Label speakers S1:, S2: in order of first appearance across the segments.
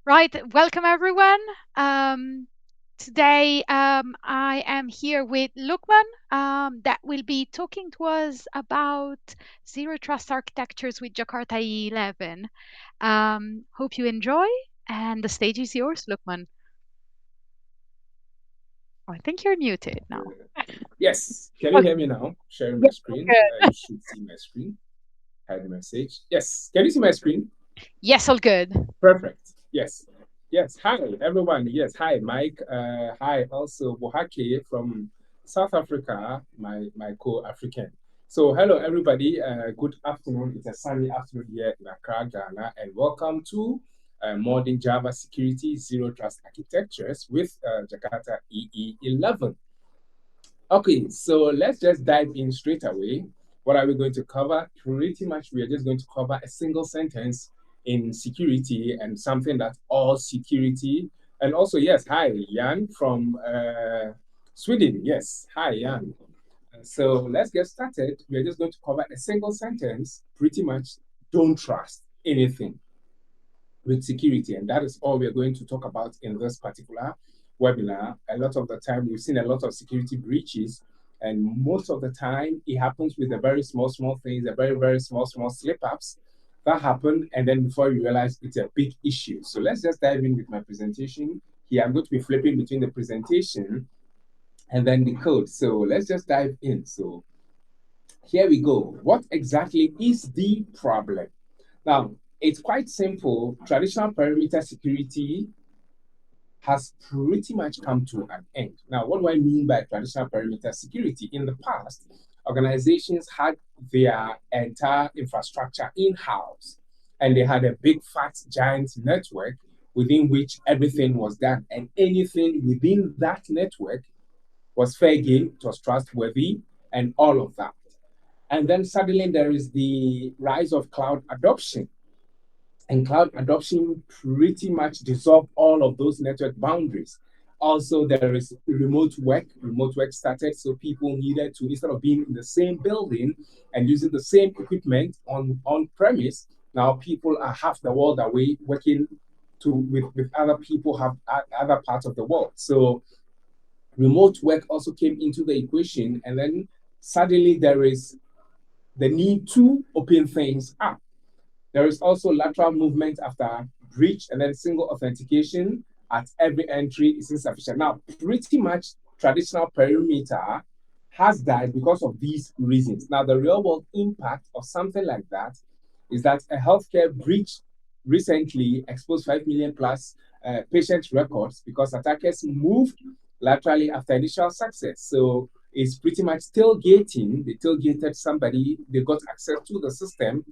S1: Right, welcome everyone. Today I am here with Luqman that will be talking to us about zero trust architectures with Jakarta EE11. Hope you enjoy, and the stage is yours, Luqman. Oh, I think you're muted now.
S2: Yes. Can you
S1: Okay,
S2: hear me now? Sharing my
S1: yes,
S2: screen.
S1: good.
S2: You should see my screen. Hide the message. Yes. Can you see my screen?
S1: Yes, all good.
S2: Perfect. Yes. Yes. Hi, everyone. Yes. Hi, Mike. Hi, also Bohake from South Africa, my co-African. So, hello, everybody. Good afternoon. It's a sunny afternoon here in Accra, Ghana, and welcome to Modern Java Security Zero Trust Architectures with Jakarta EE11. Okay, so let's just dive in straight away. What are we going to cover? Pretty much, we are just going to cover a single sentence in security and something that all security. And also, yes, hi, Jan from Sweden. Yes, hi, Jan. So let's get started. We are just going to cover a single sentence. Pretty much, don't trust anything with security. And that is all we're going to talk about in this particular webinar. A lot of the time, we've seen a lot of security breaches. And most of the time, it happens with a very small things, a very small slip ups that happen. And then before you realize it's a big issue. So let's just dive in with my presentation. Here, I'm going to be flipping between the presentation and then the code. So let's just dive in. So here we go. What exactly is the problem? Now, it's quite simple. Traditional perimeter security has pretty much come to an end. Now, what do I mean by traditional perimeter security? In the past, organizations had their entire infrastructure in house and they had a big, fat, giant network within which everything was done. And anything within that network was fair game, it was trustworthy, and all of that. And then suddenly there is the rise of cloud adoption, and cloud adoption pretty much dissolved all of those network boundaries. Also, there is remote work. Remote work started, so people needed to, instead of being in the same building and using the same equipment on premise, now people are half the world away working with other people have other parts of the world. So remote work also came into the equation, and then suddenly there is the need to open things up. There is also lateral movement after breach, and then single authentication at every entry is insufficient. Now, pretty much traditional perimeter has died because of these reasons. Now, the real world impact of something like that is that a healthcare breach recently exposed 5 million plus patient records because attackers moved laterally after initial success. So it's pretty much tailgating. They tailgated somebody, they got access to the system,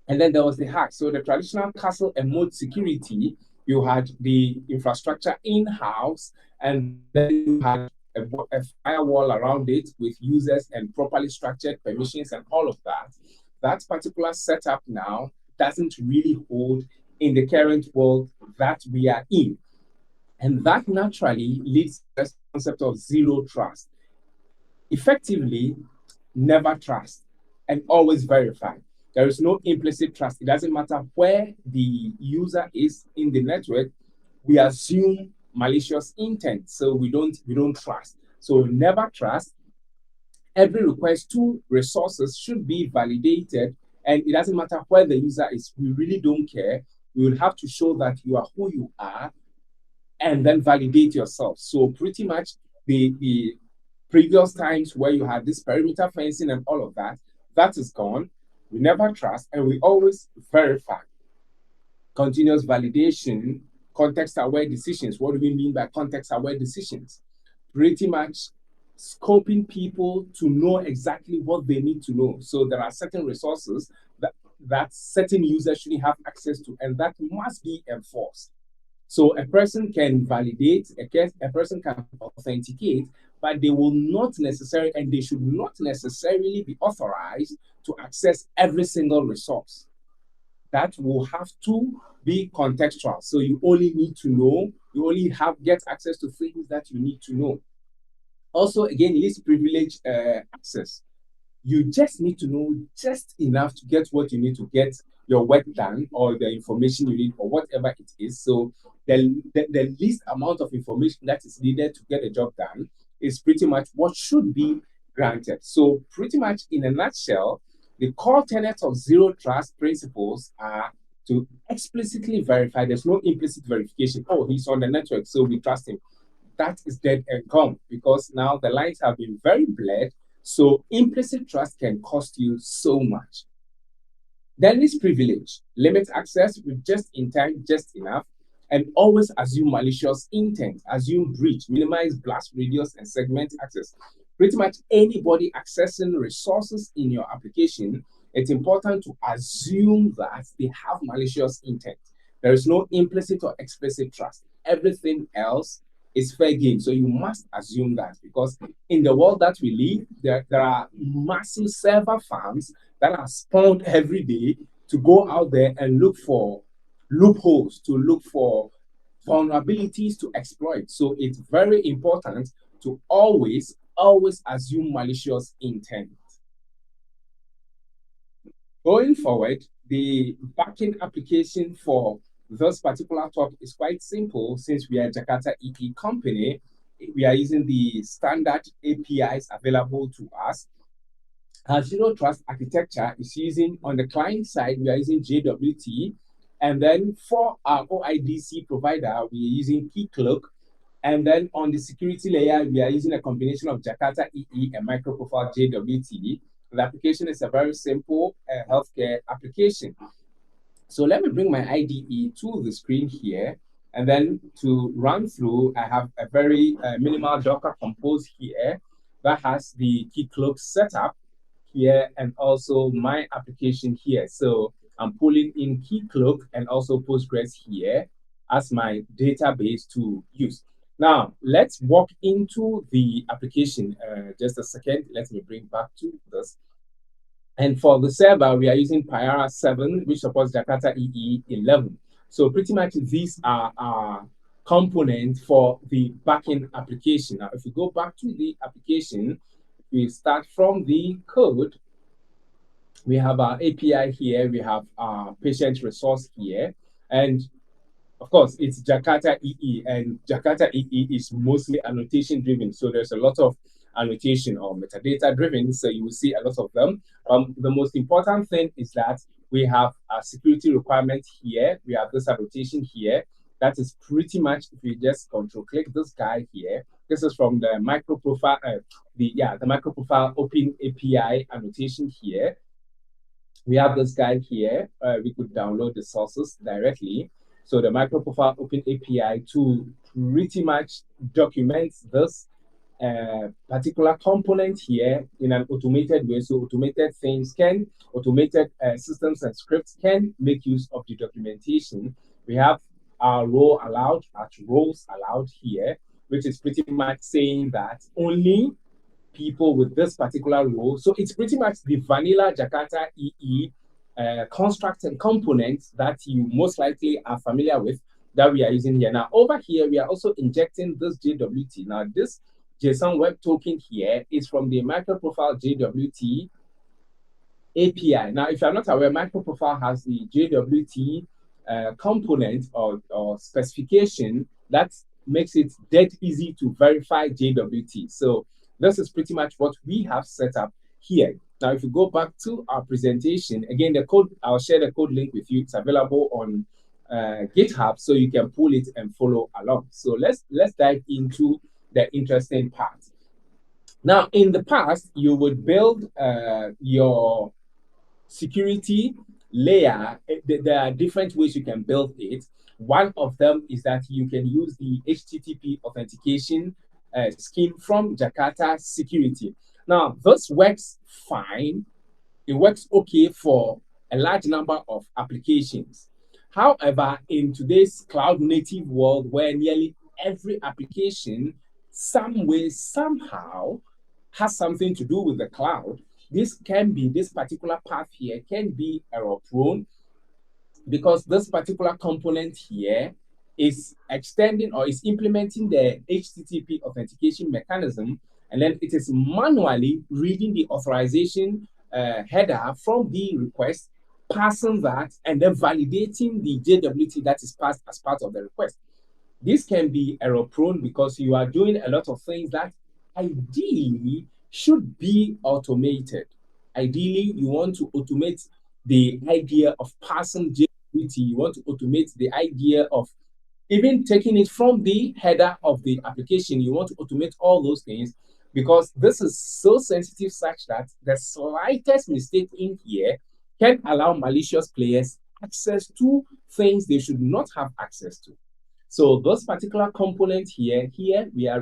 S2: and then there was the hack. So the traditional castle and moat security, you had the infrastructure in-house, and then you had a firewall around it with users and properly structured permissions and all of that. That particular setup now doesn't really hold in the current world that we are in. And that naturally leads to this concept of zero trust. Effectively, never trust and always verify. There is no implicit trust. It doesn't matter where the user is in the network. We assume malicious intent, so we don't trust. So never trust. Every request to resources should be validated, and it doesn't matter where the user is. We really don't care. We will have to show that you are who you are and then validate yourself. So pretty much the previous times where you had this perimeter fencing and all of that, that is gone. We never trust and we always verify. Continuous validation, context aware decisions. What do we mean by context aware decisions? Pretty much scoping people to know exactly what they need to know. So there are certain resources that certain users shouldn't have access to, and that must be enforced. So a person can validate, a person can authenticate, but they will not necessarily, and they should not necessarily be authorized to access every single resource. That will have to be contextual. So you only need to know, you only get access to things that you need to know. Also, again, least privilege access. You just need to know just enough to get what you need to get your work done or the information you need or whatever it is. So the least amount of information that is needed to get the job done is pretty much what should be granted. So pretty much in a nutshell, the core tenets of zero trust principles are to explicitly verify. There's no implicit verification. Oh, he's on the network, so we trust him. That is dead and gone because now the lines have been very blurred. So implicit trust can cost you so much. Then this privilege, limit access with just in time, just enough, and always assume malicious intent, assume breach, minimize blast radius and segment access. Pretty much anybody accessing resources in your application, it's important to assume that they have malicious intent. There is no implicit or explicit trust. Everything else is fair game. So you must assume that because in the world that we live, there are massive server farms that are spawned every day to go out there and look for loopholes, to look for vulnerabilities to exploit. So it's very important to always assume malicious intent. Going forward, the backend application for this particular talk is quite simple since we are a Jakarta EE company. We are using the standard APIs available to us. Our zero trust architecture is using on the client side, we are using JWT. And then for our OIDC provider, we are using Keycloak. And then on the security layer, we are using a combination of Jakarta EE and microprofile JWT. The application is a very simple healthcare application. So let me bring my IDE to the screen here. And then to run through, I have a very minimal Docker compose here that has the Keycloak setup here and also my application here. So I'm pulling in Keycloak and also Postgres here as my database to use. Now, let's walk into the application. Just a second. Let me bring back to this. And for the server, we are using Pyara 7, which supports Jakarta EE 11. So pretty much these are our components for the backend application. Now, if we go back to the application, we start from the code. We have our API here. We have our patient resource here. And of course, it's Jakarta EE, and Jakarta EE is mostly annotation driven. So there's a lot of annotation or metadata driven. So you will see a lot of them. The most important thing is that we have a security requirement here. We have this annotation here. That is pretty much, if you just control click this guy here, this is from the microprofile, the microprofile open API annotation here. We have this guy here. We could download the sources directly. So the microprofile open API to pretty much document this particular component here in an automated way. So automated things can, automated systems and scripts can make use of the documentation. We have our role allowed, our roles allowed here, which is pretty much saying that only people with this particular role. So it's pretty much the vanilla Jakarta EE constructs and components that you most likely are familiar with that we are using here. Now, over here, we are also injecting this JWT. Now, this JSON Web Token here is from the microprofile JWT API. Now, if you're not aware, microprofile has the JWT component or specification that makes it dead easy to verify JWT. So this is pretty much what we have set up here. Now, if you go back to our presentation, again, the code, I'll share the code link with you. It's available on GitHub, so you can pull it and follow along. So let's dive into the interesting part. Now, in the past, you would build your security layer. There are different ways you can build it. One of them is that you can use the HTTP authentication scheme from Jakarta Security. Now, this works fine. It works okay for a large number of applications. However, in today's cloud native world where nearly every application some way, somehow has something to do with the cloud, this particular path here can be error prone because this particular component here is extending or is implementing the HTTP authentication mechanism, and then it is manually reading the authorization header from the request, parsing that and then validating the JWT that is passed as part of the request. This can be error prone because you are doing a lot of things that ideally should be automated. Ideally, you want to automate the idea of passing JWT. You want to automate the idea of even taking it from the header of the application. You want to automate all those things because this is so sensitive such that the slightest mistake in here can allow malicious players access to things they should not have access to. So those particular components here we are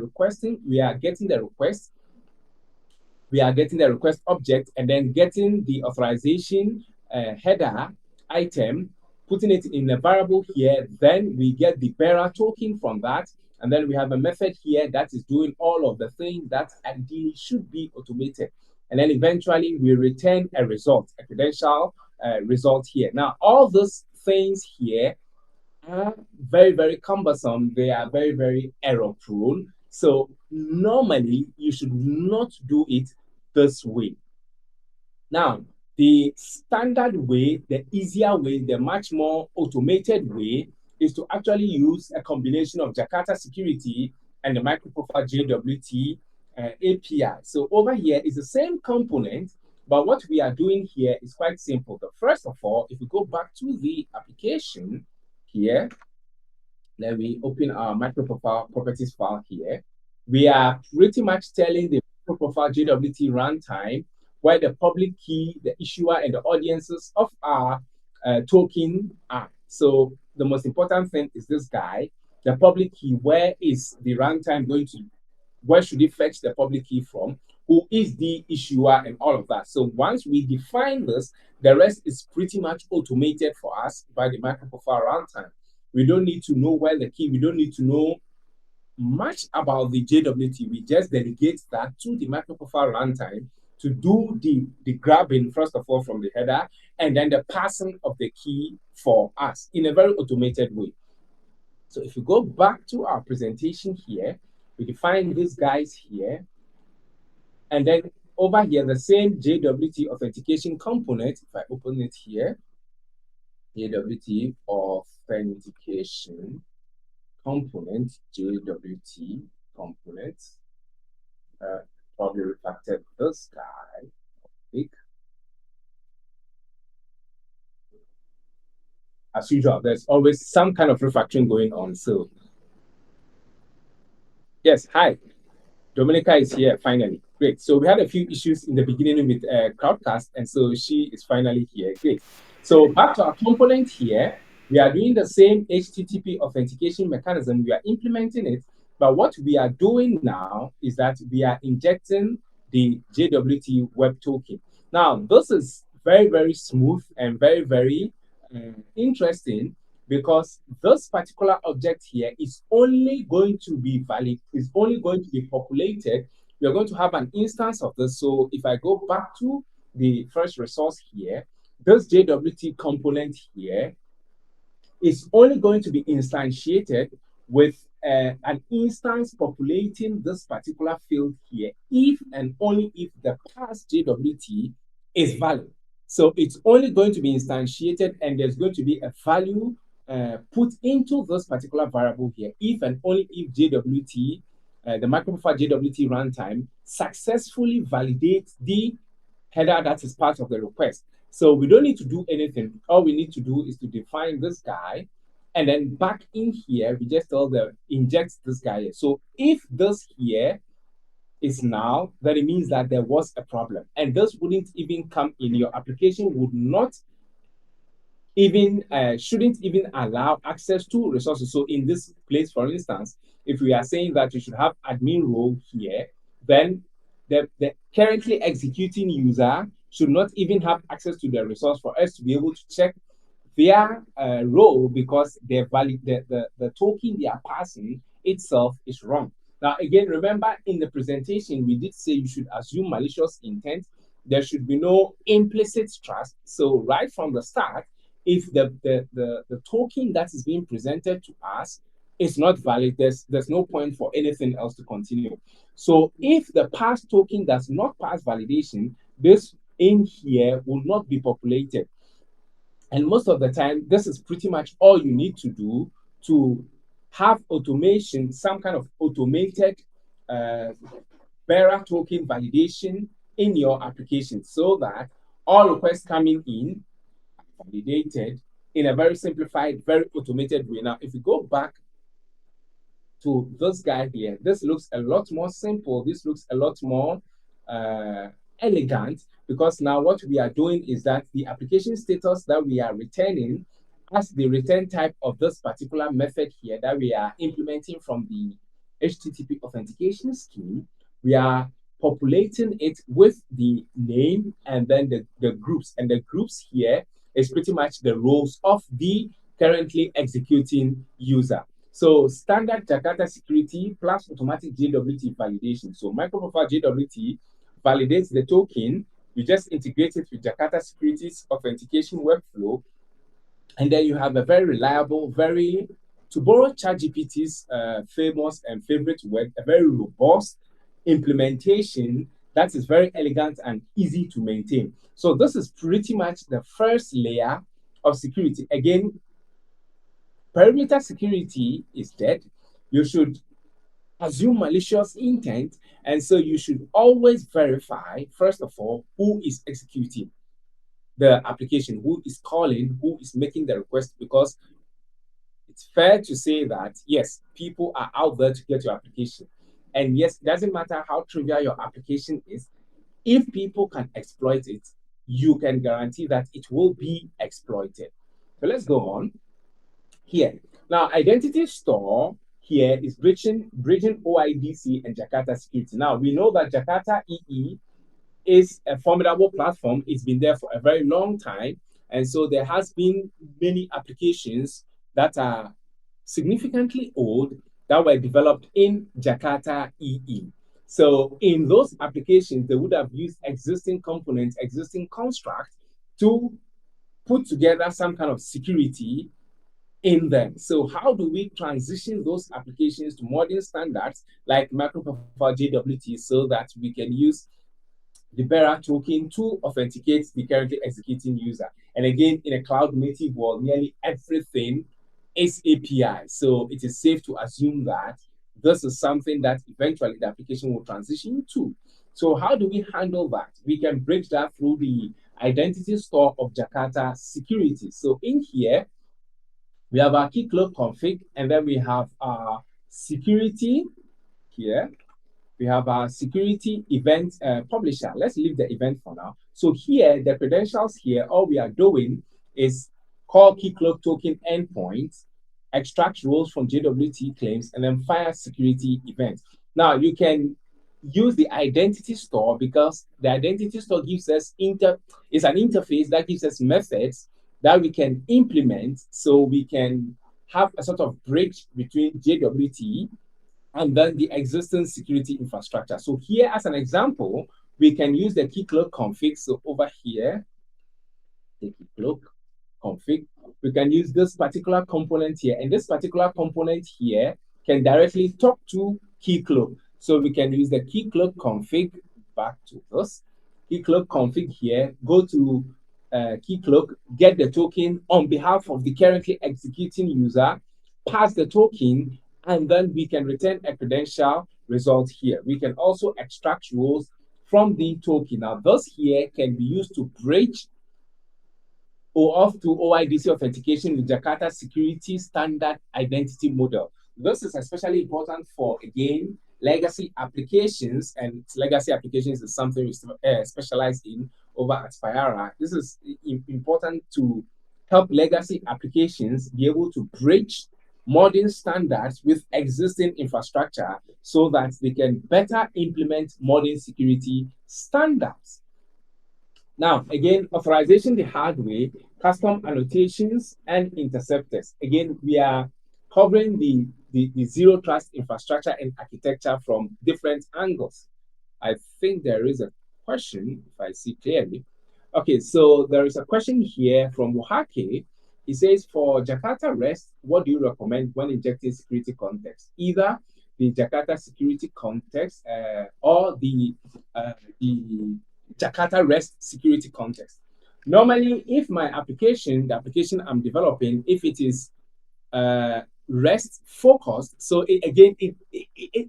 S2: getting the request, we are getting the request object and then getting the authorization header item, putting it in a variable here. Then we get the bearer token from that. And then we have a method here that is doing all of the things that ideally should be automated. And then eventually we return a result, a credential result here. Now, all those things here are very, very cumbersome. They are very, very error prone. So normally you should not do it this way. Now, the standard way, the easier way, the much more automated way is to actually use a combination of Jakarta Security and the microprofile JWT API. So over here is the same component, but what we are doing here is quite simple. But first of all, if we go back to the application here, then we open our microprofile properties file here. We are pretty much telling the microprofile JWT runtime where the public key, the issuer, and the audiences of our token are. So the most important thing is this guy, the public key. Where is the runtime going to? Where should it fetch the public key from? Who is the issuer and all of that? So once we define this, the rest is pretty much automated for us by the microprofile runtime. We don't need to know where the key, we don't need to know much about the JWT. We just delegate that to the microprofile runtime to do the grabbing, first of all, from the header, and then the passing of the key for us in a very automated way. So if you go back to our presentation here, we define these guys here. And then over here, the same JWT authentication component, if I open it here, JWT authentication component, JWT component, probably refactored this guy. As usual, there's always some kind of refactoring going on. So, yes, hi. Dominica is here finally. Great. So we had a few issues in the beginning with Crowdcast, and so she is finally here. Great. So back to our component here, we are doing the same HTTP authentication mechanism. We are implementing it, but what we are doing now is that we are injecting the JWT web token. Now, this is very, very smooth and very, very interesting because this particular object here is only going to be valid, is only going to be populated. We are going to have an instance of this. So if I go back to the first resource here, this JWT component here is only going to be instantiated with an instance populating this particular field here if and only if the past JWT is valid. So it's only going to be instantiated and there's going to be a value put into this particular variable here if and only if JWT, the microprofile JWT runtime successfully validates the header that is part of the request. So we don't need to do anything. All we need to do is to define this guy. And then back in here, we just tell the inject this guy here. So if this here is null, then it means that there was a problem. And this wouldn't even come in. Your application would not even, shouldn't even allow access to resources. So in this place, for instance, if we are saying that you should have admin role here, then the currently executing user should not even have access to the resource for us to be able to check their role because the token they are passing itself is wrong. Now, again, remember in the presentation, we did say you should assume malicious intent. There should be no implicit trust. So right from the start, if the token that is being presented to us is not valid, there's no point for anything else to continue. So if the pass token does not pass validation, this in here will not be populated. And most of the time, this is pretty much all you need to do to have automation, some kind of automated uh, bearer token validation in your application so that all requests coming in are validated in a very simplified, very automated way. Now, if you go back to this guy here, this looks a lot more simple. This looks a lot more uh, elegant because now what we are doing is that the application status that we are returning as the return type of this particular method here that we are implementing from the HTTP authentication scheme, we are populating it with the name and then the groups. And the groups here is pretty much the roles of the currently executing user. So standard Jakarta security plus automatic JWT validation. So microprofile JWT validates the token. You just integrate it with Jakarta security's authentication workflow. And then you have a very reliable, very, to borrow ChatGPT's famous and favorite word, a very robust implementation that is very elegant and easy to maintain. So this is pretty much the first layer of security. Again, perimeter security is dead. You should assume malicious intent. And so you should always verify, first of all, who is executing the application, who is calling, who is making the request, because it's fair to say that, yes, people are out there to get your application. And yes, it doesn't matter how trivial your application is, if people can exploit it, you can guarantee that it will be exploited. So let's go on here. Now, identity store here is bridging OIDC and Jakarta security. Now, we know that Jakarta EE is a formidable platform. It's been there for a very long time. And so there has been many applications that are significantly old that were developed in Jakarta EE. So in those applications, they would have used existing components, existing constructs to put together some kind of security in them. So how do we transition those applications to modern standards like microprofile JWT so that we can use the bearer token to authenticate the currently executing user? And again, in a cloud native world, nearly everything is API. So it is safe to assume that this is something that eventually the application will transition to. So how do we handle that? We can bridge that through the identity store of Jakarta security. So in here, we have our key cloak config, and then we have our security here. We have our security event publisher. Let's leave the event for now. So here, the credentials here, all we are doing is call key cloak token endpoint, extract roles from JWT claims, and then fire security event. Now you can use the identity store because the identity store gives us is an interface that gives us methods that we can implement so we can have a sort of bridge between JWT and then the existing security infrastructure. So here, as an example, we can use the key cloak config. So over here, the key cloak config, we can use this particular component here. And this particular component here can directly talk to key cloak. So we can use the key cloak config, back to this, key cloak config here, go to key cloak, get the token on behalf of the currently executing user, pass the token, and then we can return a credential result here. We can also extract roles from the token. Now, this here can be used to bridge OAuth to OIDC authentication with Jakarta Security Standard Identity Model. This is especially important for, again, legacy applications, and legacy applications is something we specialize in over at Spyara. This is important to help legacy applications be able to bridge modern standards with existing infrastructure so that they can better implement modern security standards. Now, again, authorization the hard way, custom annotations, and interceptors. Again, we are covering the zero trust infrastructure and architecture from different angles. I think there is a question, if I see clearly. Okay, so there is a question here from Wahake. He says, for Jakarta REST, what do you recommend when injecting security context? Either the Jakarta security context or the Jakarta REST security context. Normally, if my application, the application I'm developing, if it is REST focused, so it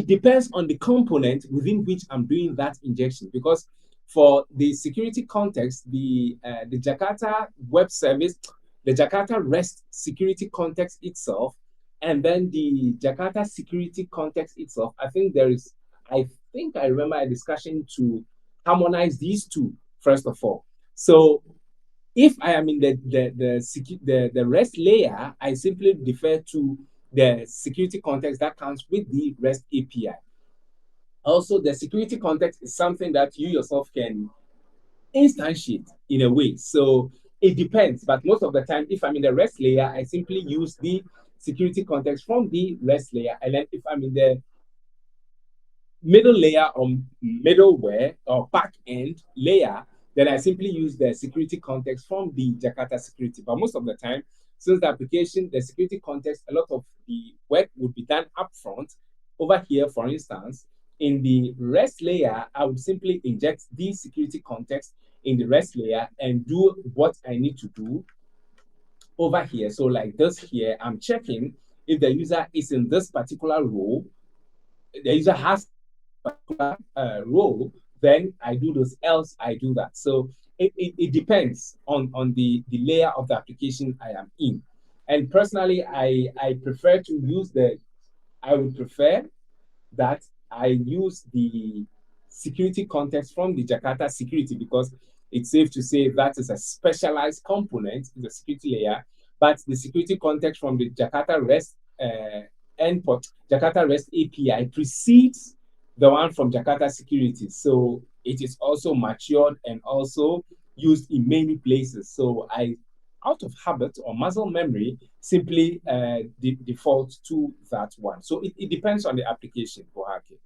S2: depends on the component within which I'm doing that injection. Because for the security context, the Jakarta web service, the Jakarta REST security context itself, and then the Jakarta security context itself, I think I remember a discussion to harmonize these two first of all. So if I am in the REST layer, I simply defer to the security context that comes with the REST API. Also, the security context is something that you yourself can instantiate in a way. So it depends, but most of the time, if I'm in the REST layer, I simply use the security context from the REST layer. And then if I'm in the middle layer or middleware or back end layer, then I simply use the security context from the Jakarta security. But most of the time, since the application, the security context, a lot of the work would be done upfront. Over here, for instance, in the REST layer, I would simply inject the security context in the REST layer and do what I need to do over here. So like this here, I'm checking if the user is in this particular role, the user has this particular role, then I do this, else I do that. So it depends on the layer of the application I am in. And personally, I prefer to use I would prefer that I use the security context from the Jakarta security because it's safe to say that is a specialized component in the security layer, but the security context from the Jakarta REST endpoint, Jakarta REST API precedes the one from Jakarta security. So it is also matured and also used in many places. So out of habit or muscle memory, simply default to that one. So it depends on the application for hacking.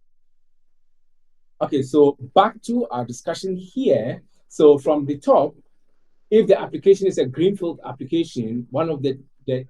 S2: Okay, so back to our discussion here. So from the top, if the application is a greenfield application, one of the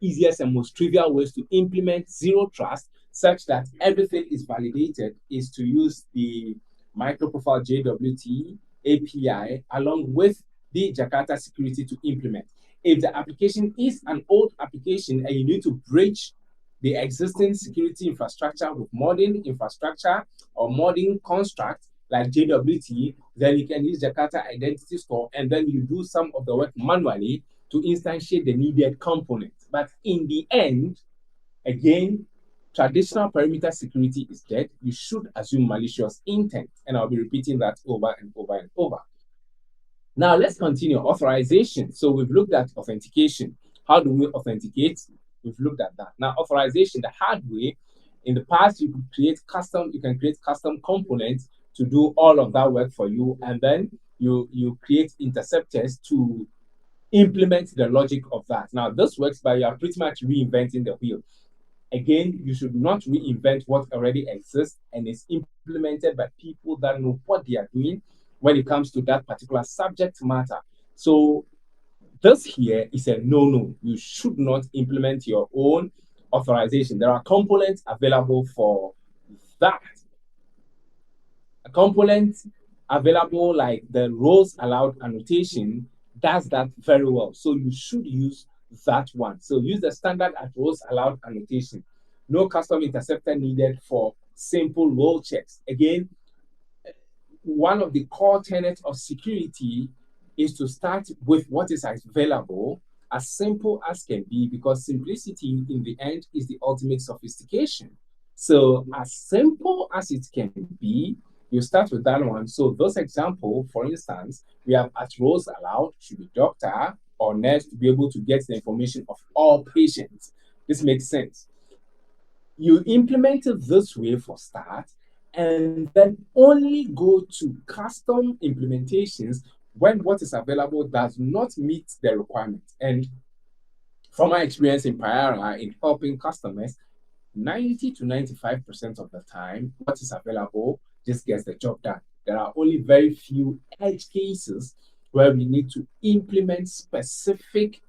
S2: easiest and most trivial ways to implement zero trust such that everything is validated is to use the microprofile JWT API along with the Jakarta security to implement. If the application is an old application and you need to bridge the existing security infrastructure with modern infrastructure or modern construct like JWT, then you can use Jakarta Identity Store and then you do some of the work manually to instantiate the needed components. But in the end, again, traditional perimeter security is dead. You should assume malicious intent. And I'll be repeating that over and over and over. Now let's continue. Authorization. So we've looked at authentication. How do we authenticate? We've looked at that. Now authorization, the hard way. In the past, you can create custom components to do all of that work for you, and then you create interceptors to implement the logic of that. Now this works by you are pretty much reinventing the wheel. Again, you should not reinvent what already exists and is implemented by people that know what they are doing when it comes to that particular subject matter. So this here is a no-no. You should not implement your own authorization. There are components available for that. A component available like the roles allowed annotation does that very well. So you should use that one. So use the standard at roles allowed annotation. No custom interceptor needed for simple role checks. Again, one of the core tenets of security is to start with what is available as simple as can be, because simplicity in the end is the ultimate sophistication. So as simple as it can be, you start with that one. So this example, for instance, we have at roles allowed should be doctor or nurse to be able to get the information of all patients. This makes sense. You implement it this way for start, and then only go to custom implementations when what is available does not meet the requirement. And from my experience in Payara in helping customers, 90 to 95% of the time, what is available just gets the job done. There are only very few edge cases where we need to implement specific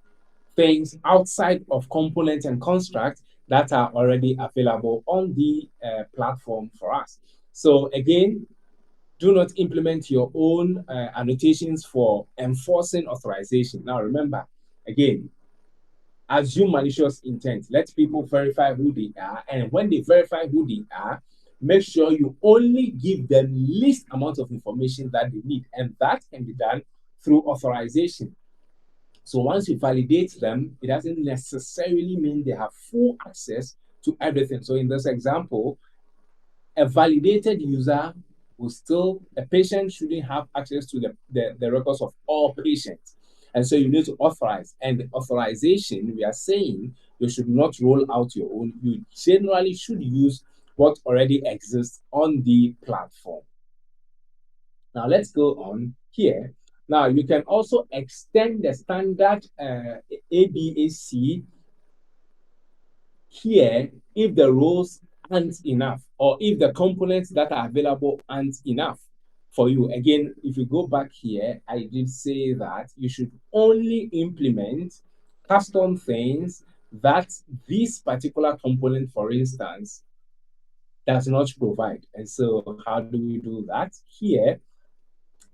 S2: things outside of components and constructs that are already available on the platform for us. So again, Do not implement your own annotations for enforcing authorization. Now, remember, again, assume malicious intent. Let people verify who they are. And when they verify who they are, make sure you only give them least amount of information that they need. And that can be done through authorization. So once you validate them, it doesn't necessarily mean they have full access to everything. So in this example, a validated user will still, a patient shouldn't have access to the records of all patients. And so you need to authorize. And the authorization, we are saying you should not roll out your own. You generally should use what already exists on the platform. Now let's go on here. Now you can also extend the standard ABAC here if the roles aren't enough or if the components that are available aren't enough for you. Again, if you go back here, I did say that you should only implement custom things that this particular component, for instance, does not provide. And so how do we do that? Here,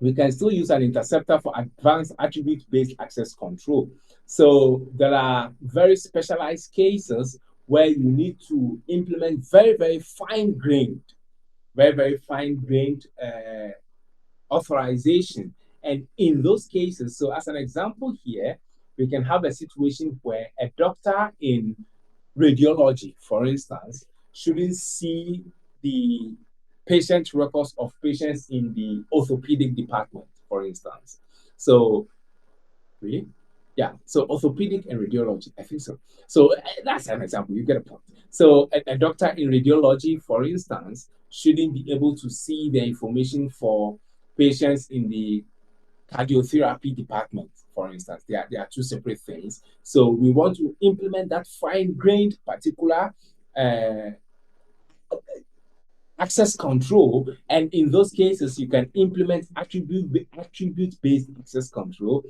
S2: we can still use an interceptor for advanced attribute-based access control. So there are very specialized cases where you need to implement very fine-grained authorization. And in those cases, so as an example here, we can have a situation where a doctor in radiology, for instance, shouldn't see the patient records of patients in the orthopedic department, for instance. So, really? Yeah, so orthopedic and radiology, I think so. So that's an example, you get a point. So a doctor in radiology, for instance, shouldn't be able to see the information for patients in the cardiotherapy department, for instance. They are two separate things. So we want to implement that fine-grained particular uh, access control. And in those cases, you can implement attribute-based access control.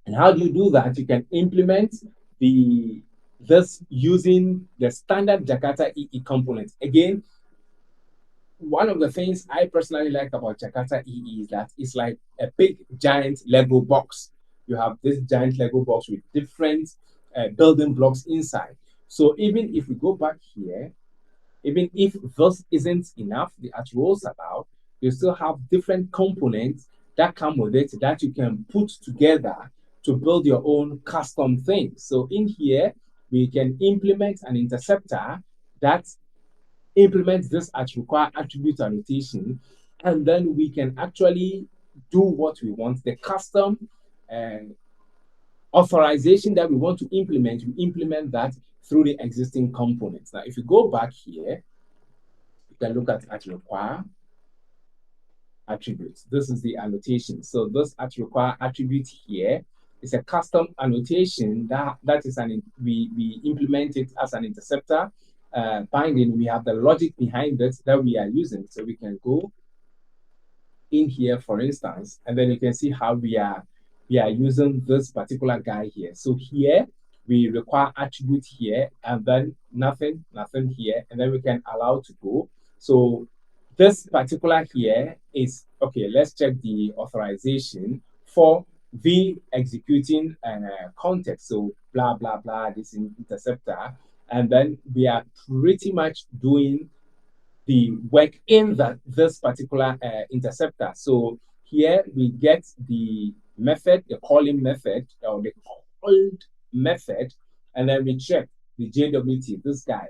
S2: And how do you do that? You can implement the this using the standard Jakarta EE component. Again, one of the things I personally like about Jakarta EE is that it's like a big giant Lego box. You have this giant Lego box with different building blocks inside. So even if we go back here, even if this isn't enough, the at rolls about, you still have different components that come with it that you can put together to build your own custom thing. So in here, we can implement an interceptor that implement this at require attribute annotation, and then we can actually do what we want. The custom uh, authorization that we want to implement, we implement that through the existing components. Now, if you go back here, you can look at require attributes. This is the annotation. So this at require attribute here is a custom annotation that is we implement it as an interceptor binding. We have the logic behind it that we are using. So we can go in here, for instance, and then you can see how we are using this particular guy here. So here we require attribute here, and then nothing here, and then we can allow to go. So this particular here is okay. Let's check the authorization for the executing context. So blah blah blah. This interceptor, and then we are pretty much doing the work in that this particular interceptor. So here we get the method, the calling method, or the called method, and then we check the JWT, this guy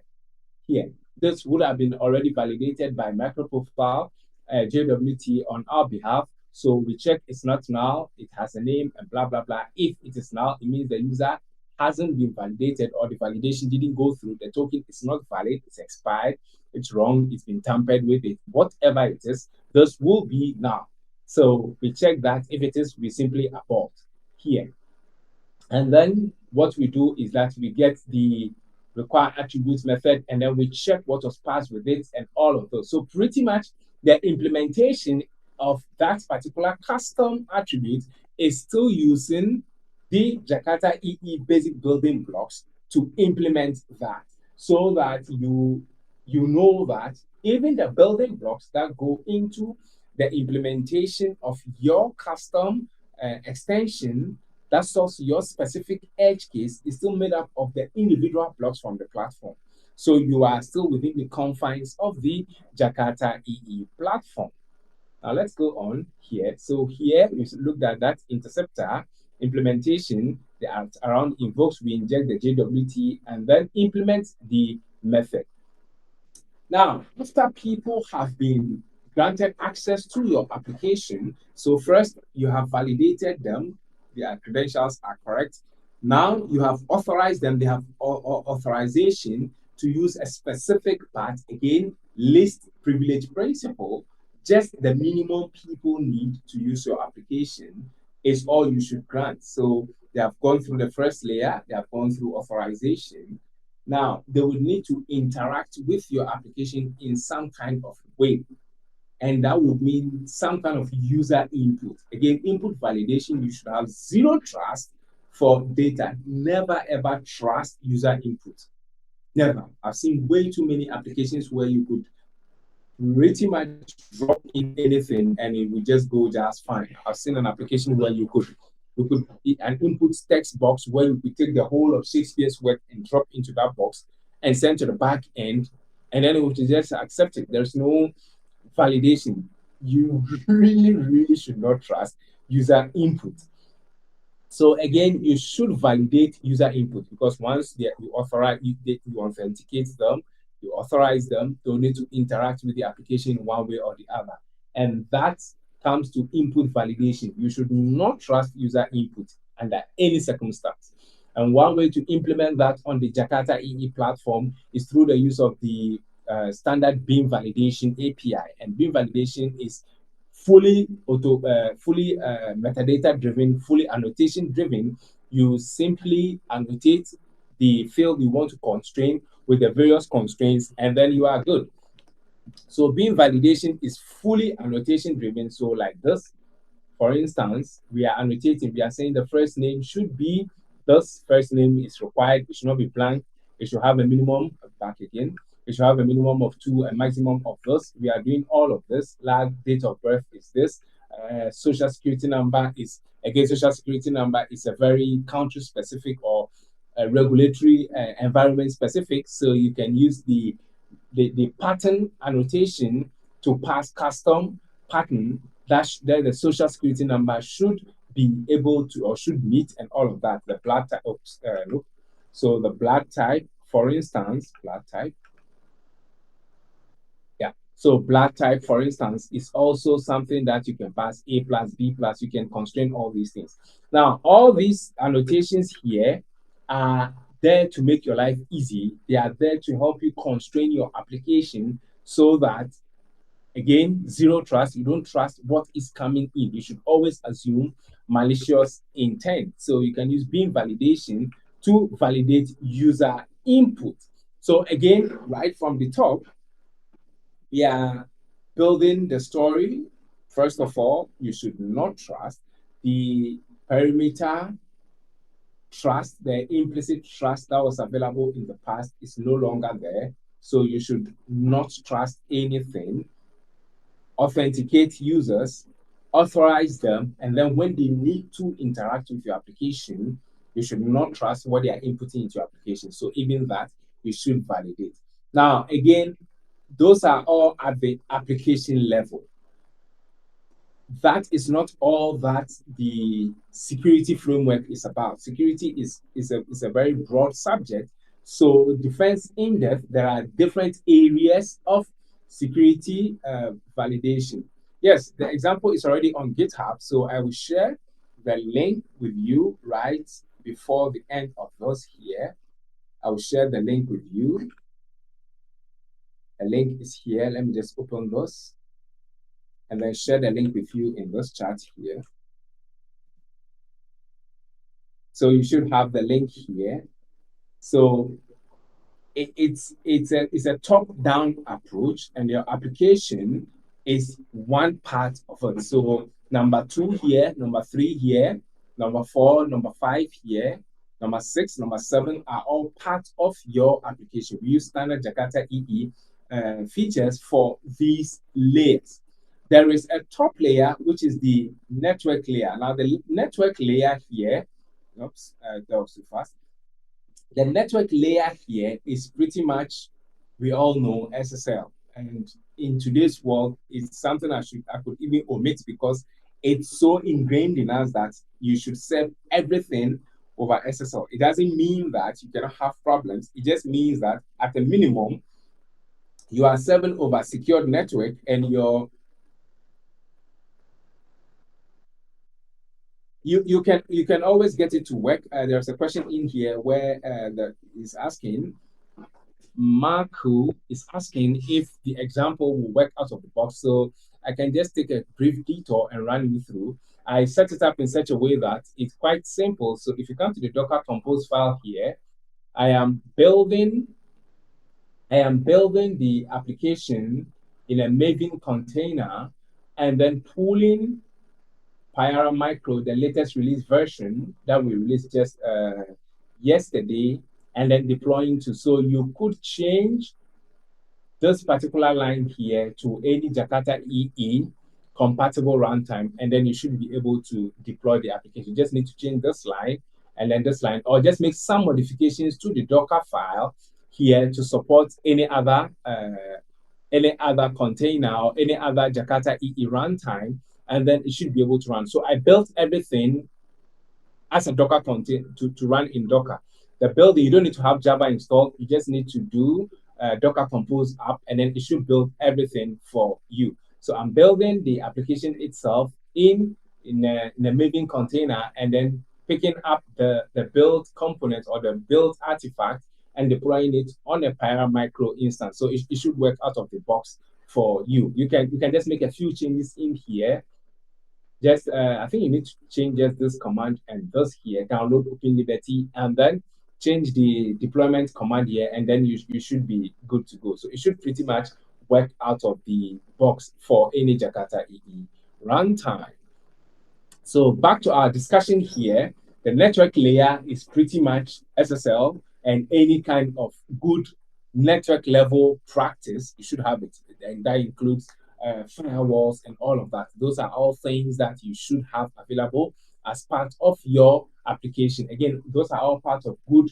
S2: here. This would have been already validated by microprofile JWT on our behalf. So we check it's not null, it has a name, and blah, blah, blah. If it is null, it means the user hasn't been validated or the validation didn't go through. The token is not valid, it's expired, it's wrong, it's been tampered with, it, whatever it is, this will be null. So we check that. If it is, we simply abort here. And then what we do is that we get the require attributes method, and then we check what was passed with it and all of those. So pretty much the implementation of that particular custom attribute is still using the Jakarta EE basic building blocks to implement that, so that you know that even the building blocks that go into the implementation of your custom extension that solves your specific edge case is still made up of the individual blocks from the platform. So you are still within the confines of the Jakarta EE platform. Now let's go on here. So here we looked at that interceptor implementation. The around invokes, we inject the JWT and then implement the method. Now, after people have been granted access to your application, so first you have validated them, their credentials are correct. Now you have authorized them, they have authorization to use a specific part, again, least privilege principle, just the minimum people need to use your application is all you should grant. So they have gone through the first layer, they have gone through authorization. Now, they would need to interact with your application in some kind of way. And that would mean some kind of user input. Again, input validation, you should have zero trust for data. Never ever trust user input. Never. I've seen way too many applications where you could pretty much drop in anything and it would just go just fine. I've seen an application where you could an input text box where you could take the whole of Shakespeare's work and drop into that box and send to the back end, and then it would just accept it. There's no validation. You really, really should not trust user input. So again, you should validate user input because once you authorize, you authenticate them, you authorize them, they'll need to interact with the application one way or the other. And that comes to input validation. You should not trust user input under any circumstance. And one way to implement that on the Jakarta EE platform is through the use of the standard beam validation API. And beam validation is fully metadata driven, fully annotation driven. You simply annotate the field you want to constrain with the various constraints, and then you are good. So beam validation is fully annotation driven. So like this, for instance, we are annotating, we are saying the first name should be this, first name is required, it should not be blank, it should have a minimum, back again, it should have a minimum of 2, a maximum of this. We are doing all of this. Last date of birth is this. Social security number is, again, social security number is a very country specific or regulatory environment specific. So you can use the pattern annotation to pass custom pattern that the social security number should be able to or should meet and all of that. The blood type, look. So the blood type, for instance, blood type. Yeah. So blood type, for instance, is also something that you can pass A plus, B plus, you can constrain all these things. Now, all these annotations here are there to make your life easy. They are there to help you constrain your application so that, again, zero trust, you don't trust what is coming in. You should always assume malicious intent. So you can use beam validation to validate user input. So again, right from the top, we are building the story. First of all, you should not trust the perimeter trust, the implicit trust that was available in the past is no longer there. So you should not trust anything. Authenticate users, authorize them, and then when they need to interact with your application, you should not trust what they are inputting into your application. So even that, you should validate. Now, again, those are all at the application level. That is not all that the security framework is about. Security is a very broad subject. So defense in depth, there are different areas of security validation. Yes, the example is already on GitHub. So I will share the link with you right before the end of this here. I will share the link with you. The link is here. Let me just open this and then share the link with you in this chat here. So you should have the link here. So it's a top-down approach, and your application is one part of it. So number 2 here, number 3 here, number 4, number 5 here, number 6, number 7 are all part of your application. We use standard Jakarta EE features for these layers. There is a top layer, which is the network layer. Now, the network layer here, oops, that was too fast. The network layer here is pretty much, we all know, SSL. And in today's world, it's something I could even omit because it's so ingrained in us that you should serve everything over SSL. It doesn't mean that you cannot have problems. It just means that at a minimum, you are serving over secured network and you can always get it to work. There's a question in here where that is asking, Marco is asking if the example will work out of the box. So I can just take a brief detour and run you through. I set it up in such a way that it's quite simple. So if you come to the Docker Compose file here, I am building the application in a Maven container and then pulling Pyara Micro, the latest release version that we released just yesterday, and then deploying to. So you could change this particular line here to any Jakarta EE compatible runtime, and then you should be able to deploy the application. You just need to change this line and then this line, or just make some modifications to the Docker file here to support any other container or any other Jakarta EE runtime, and then it should be able to run. So I built everything as a Docker container to run in Docker. The building, you don't need to have Java installed. You just need to do Docker Compose app, and then it should build everything for you. So I'm building the application itself in a Maven container, and then picking up the build component or the build artifact and deploying it on a Pyra Micro instance. So it should work out of the box for you. You can just make a few changes in here. Just I think you need to change just this command and this here, download Open Liberty, and then change the deployment command here, and then you should be good to go. So it should pretty much work out of the box for any Jakarta EE runtime. So back to our discussion here, the network layer is pretty much SSL, and any kind of good network level practice, you should have it. And that includes firewalls and all of that. Those are all things that you should have available as part of your application. Again, those are all part of good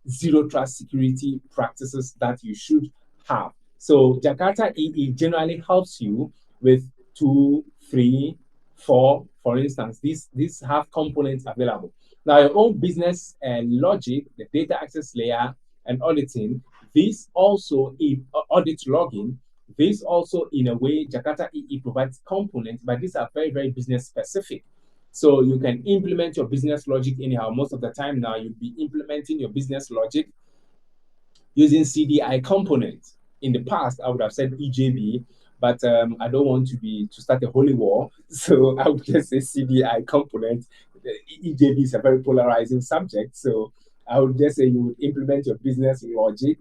S2: zero trust security practices that you should have. So Jakarta EE generally helps you with 2, 3, 4, for instance. These have components available. Now, your own business and logic, the data access layer and auditing, this also in audit logging, this also in a way, Jakarta EE provides components, but these are very, very business specific. So you can implement your business logic anyhow. Most of the time now, you'll be implementing your business logic using CDI components. In the past, I would have said EJB, but I don't want to start a holy war. So I would just say CDI component. EJB is a very polarizing subject. So I would just say you would implement your business logic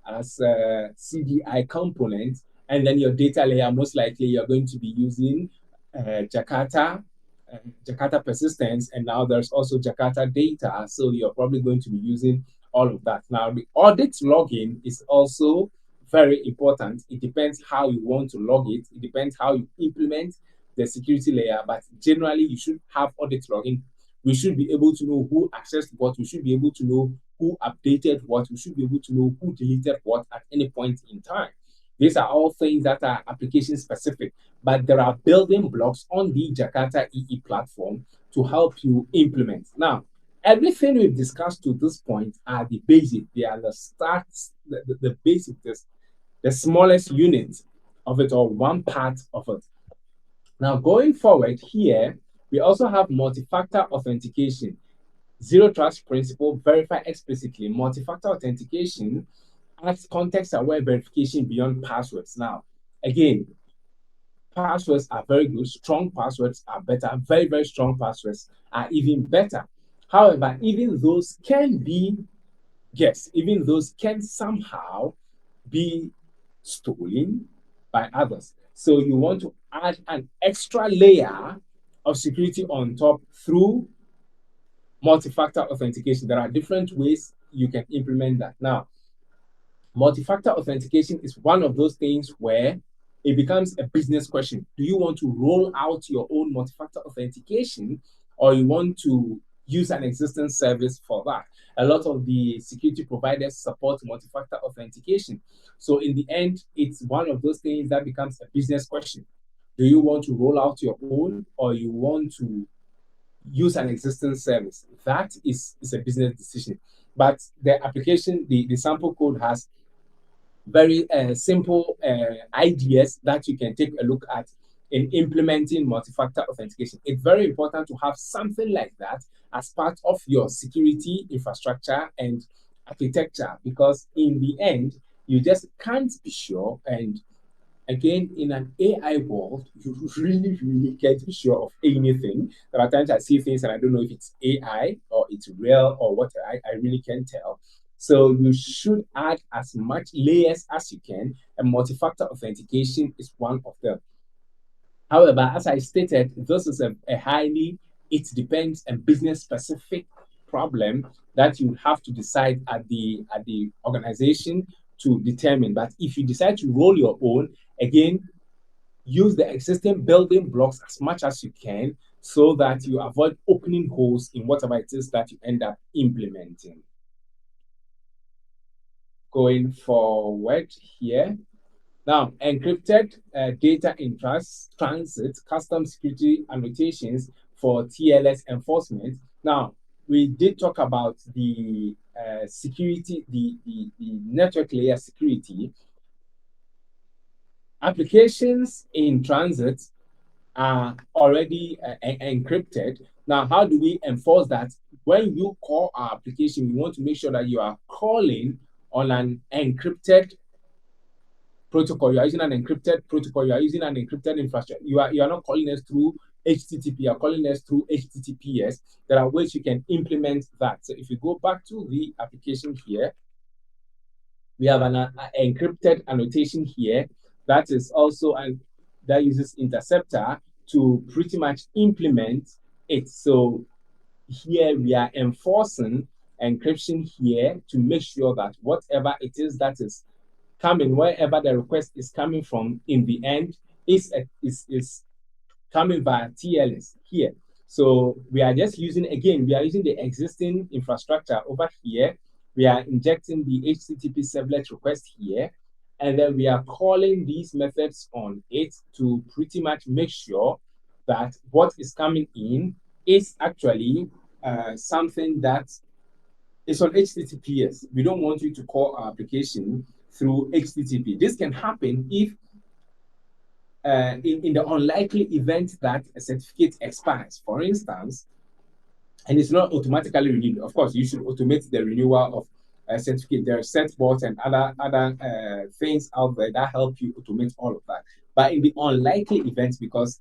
S2: as a CDI component, and then your data layer, most likely you're going to be using Jakarta persistence, and now there's also Jakarta data. So you're probably going to be using all of that. Now, the audit logging is also very important. It depends how you want to log it. It depends how you implement the security layer, but generally you should have audit logging. We should be able to know who accessed what. We should be able to know who updated what. We should be able to know who deleted what at any point in time. These are all things that are application specific, but there are building blocks on the Jakarta EE platform to help you implement. Now, everything we've discussed to this point are the basic. They are the starts, the basic, the smallest unit of it, or one part of it. Now, going forward here, we also have multi-factor authentication. Zero trust principle, verify explicitly. Multi-factor authentication adds context-aware verification beyond passwords. Now, again, passwords are very good. Strong passwords are better. Very, very strong passwords are even better. However, even those can be, yes, even those can somehow be stolen by others. So you want to add an extra layer of security on top through multi-factor authentication. There are different ways you can implement that. Now, multi-factor authentication is one of those things where it becomes a business question. Do you want to roll out your own multi-factor authentication, or you want to use an existing service for that? A lot of the security providers support multi-factor authentication. So in the end, it's one of those things that becomes a business question. Do you want to roll out your own, or you want to use an existing service? That is a business decision. But the application, the sample code has very simple ideas that you can take a look at in implementing multi-factor authentication. It's very important to have something like that as part of your security infrastructure and architecture, because in the end, you just can't be sure. And again, in an AI world, you really, really can't be sure of anything. There are times I see things and I don't know if it's AI or it's real or what. I really can't tell. So you should add as much layers as you can, and multi-factor authentication is one of them. However, as I stated, this is a highly, it depends, a business specific problem that you have to decide at the organization to determine. But if you decide to roll your own, again, use the existing building blocks as much as you can so that you avoid opening holes in whatever it is that you end up implementing. Going forward here. Now, encrypted data in transit, custom security annotations for TLS enforcement. Now, we did talk about the security, the network layer security. Applications in transit are already encrypted. Now, how do we enforce that? When you call our application, we want to make sure that you are calling on an encrypted protocol. You are using an encrypted protocol. You are using an encrypted infrastructure. You are not calling us through HTTP. You are calling us through HTTPS. There are ways you can implement that. So if you go back to the application here, we have an encrypted annotation here that is also that uses interceptor to pretty much implement it. So here we are enforcing encryption here to make sure that whatever it is that is coming, wherever the request is coming from, in the end is coming via TLS here. So we are just using, again, we are using the existing infrastructure over here. We are injecting the HTTP servlet request here, and then we are calling these methods on it to pretty much make sure that what is coming in is actually something that is on HTTPS. We don't want you to call our application through HTTP. This can happen if in the unlikely event that a certificate expires, for instance, and it's not automatically renewed. Of course, you should automate the renewal of a certificate. There are set bots and other things out there that help you automate all of that. But in the unlikely event, because